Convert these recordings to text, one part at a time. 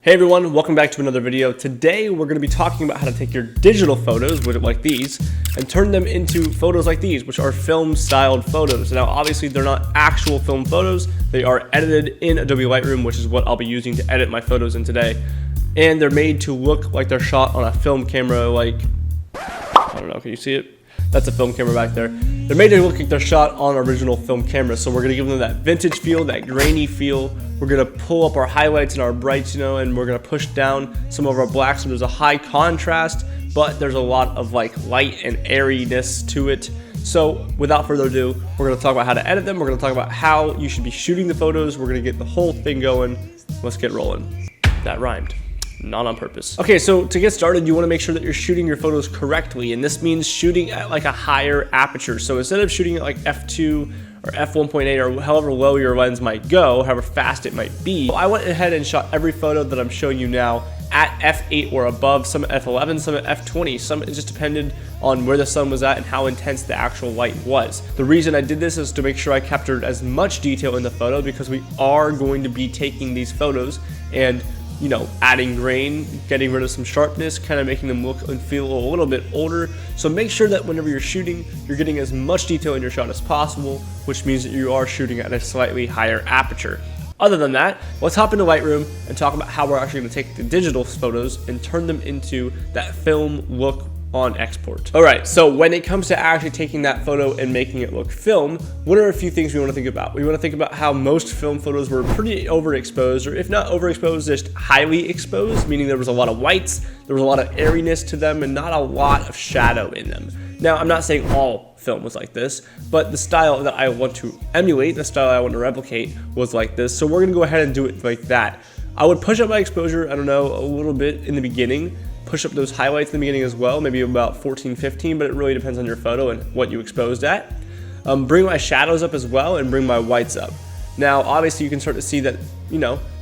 Hey everyone, welcome back to another video. Today we're going to be talking about how to take your digital photos, like these, and turn them into photos like these, which are film styled photos. Now obviously they're not actual film photos, they are edited in Adobe Lightroom, which is what I'll be using to edit my photos in today. And they're made to look like they're shot on a film camera, like, I don't know, can you see it? That's a film camera back there. They're made to look like they're shot on original film camera, so we're going to give them that vintage feel, that grainy feel. We're going to pull up our highlights and our brights, and we're going to push down some of our blacks, so there's a high contrast, but there's a lot of like light and airiness to it. So without further ado, we're going to talk about how to edit them. We're going to talk about how you should be shooting the photos. We're going to get the whole thing going. Let's get rolling. That rhymed. Not on purpose. Okay, so to get started, you want to make sure that you're shooting your photos correctly, and this means shooting at like a higher aperture. So instead of shooting at like f2 or f1.8 or however low your lens might go, however fast it might be, I went ahead and shot every photo that I'm showing you now at f8 or above, some at f11, some at f20, some it just depended on where the sun was at and how intense the actual light was. The reason I did this is to make sure I captured as much detail in the photo, because we are going to be taking these photos and adding grain, getting rid of some sharpness, kind of making them look and feel a little bit older. So make sure that whenever you're shooting, you're getting as much detail in your shot as possible, which means that you are shooting at a slightly higher aperture. Other than that, let's hop into Lightroom and talk about how we're actually going to take the digital photos and turn them into that film look on export. Alright, so when it comes to actually taking that photo and making it look film, what are a few things we want to think about? We want to think about how most film photos were pretty overexposed, or if not overexposed, just highly exposed, meaning there was a lot of whites, there was a lot of airiness to them, and not a lot of shadow in them. Now, I'm not saying all film was like this, but the style that I want to emulate, the style I want to replicate was like this, so we're going to go ahead and do it like that. I would push up my exposure, I don't know, a little bit in the beginning, push up those highlights in the beginning as well, maybe about 14, 15, but it really depends on your photo and what you exposed at. Bring my shadows up as well and bring my whites up. Now, obviously you can start to see that,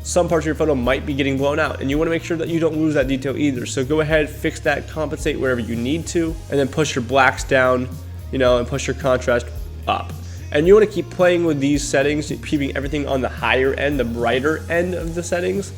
some parts of your photo might be getting blown out, and you want to make sure that you don't lose that detail either. So go ahead, fix that, compensate wherever you need to, and then push your blacks down, and push your contrast up. And you want to keep playing with these settings, keeping everything on the higher end, the brighter end of the settings,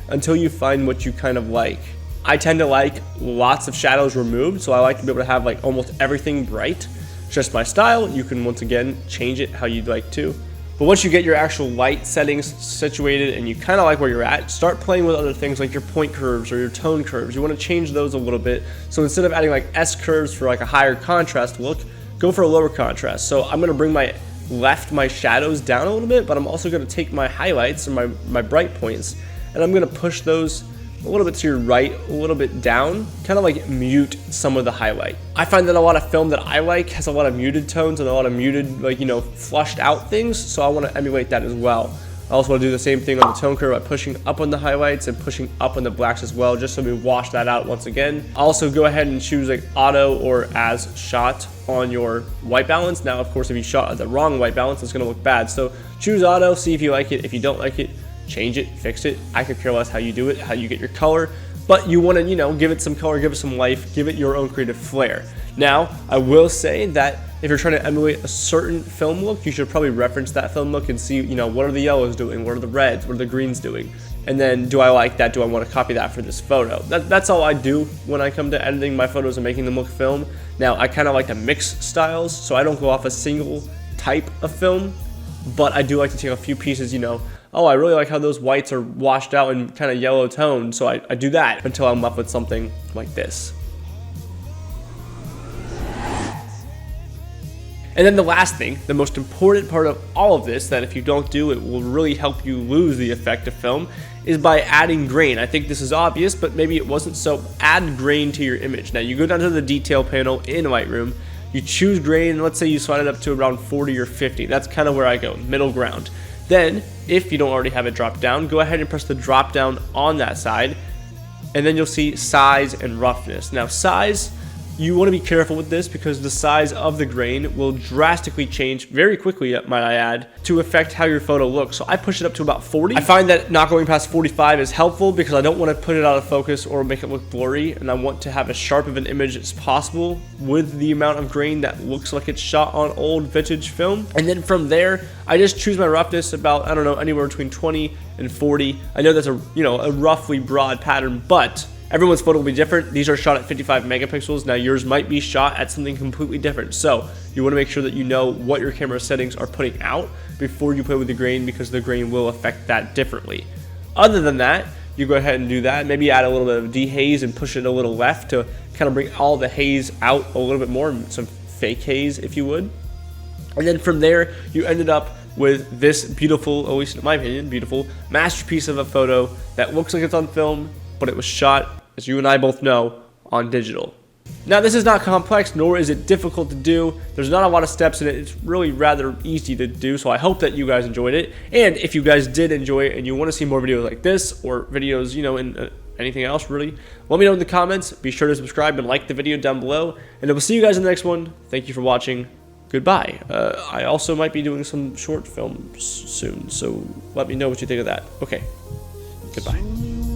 until you find what you kind of like. I tend to like lots of shadows removed, so I like to be able to have like almost everything bright. It's just my style. You can once again change it how you'd like to. But once you get your actual light settings situated and you kind of like where you're at, start playing with other things like your point curves or your tone curves. You want to change those a little bit. So instead of adding like S curves for like a higher contrast look, go for a lower contrast. So I'm going to bring my shadows down a little bit, but I'm also going to take my highlights and my bright points, and I'm going to push those a little bit to your right, a little bit down, kind of like mute some of the highlight. I find that a lot of film that I like has a lot of muted tones and a lot of muted, flushed out things, so I want to emulate that as well. I also want to do the same thing on the tone curve by pushing up on the highlights and pushing up on the blacks as well, just so we wash that out once again. Also go ahead and choose like auto or as shot on your white balance. Now, of course, if you shot at the wrong white balance, it's going to look bad. So choose auto, see if you like it. If you don't like it, change it, fix it. I could care less how you do it, how you get your color, but you want to, give it some color, give it some life, give it your own creative flair. Now, I will say that if you're trying to emulate a certain film look, you should probably reference that film look and see, what are the yellows doing, what are the reds, what are the greens doing, and then do I like that, do I want to copy that for this photo? That's all I do when I come to editing my photos and making them look film. Now, I kind of like to mix styles, so I don't go off a single type of film, but I do like to take a few pieces, oh, I really like how those whites are washed out and kind of yellow toned, so I do that until I'm left with something like this. And then the last thing, the most important part of all of this, that if you don't do, it will really help you lose the effect of film, is by adding grain. I think this is obvious, but maybe it wasn't, so add grain to your image. Now you go down to the detail panel in Lightroom, you choose grain, and let's say you slide it up to around 40 or 50. That's kind of where I go, middle ground. Then, if you don't already have it dropped down, go ahead and press the drop down on that side, and then you'll see size and roughness. Now size, you want to be careful with this because the size of the grain will drastically change very quickly, might I add, to affect how your photo looks. So I push it up to about 40. I find that not going past 45 is helpful because I don't want to put it out of focus or make it look blurry, and I want to have as sharp of an image as possible with the amount of grain that looks like it's shot on old vintage film. And then from there, I just choose my roughness about, I don't know, anywhere between 20 and 40. I know that's a roughly broad pattern, but everyone's photo will be different. These are shot at 55 megapixels. Now yours might be shot at something completely different. So you want to make sure that you know what your camera settings are putting out before you play with the grain, because the grain will affect that differently. Other than that, you go ahead and do that. Maybe add a little bit of dehaze and push it a little left to kind of bring all the haze out a little bit more, some fake haze if you would. And then from there, you ended up with this beautiful, at least in my opinion, beautiful masterpiece of a photo that looks like it's on film, but it was shot, as you and I both know, on digital. Now, this is not complex, nor is it difficult to do. There's not a lot of steps in it. It's really rather easy to do, so I hope that you guys enjoyed it. And if you guys did enjoy it and you want to see more videos like this, or videos, in anything else really, let me know in the comments. Be sure to subscribe and like the video down below, and I will see you guys in the next one. Thank you for watching. Goodbye. I also might be doing some short films soon, so let me know what you think of that. Okay, goodbye.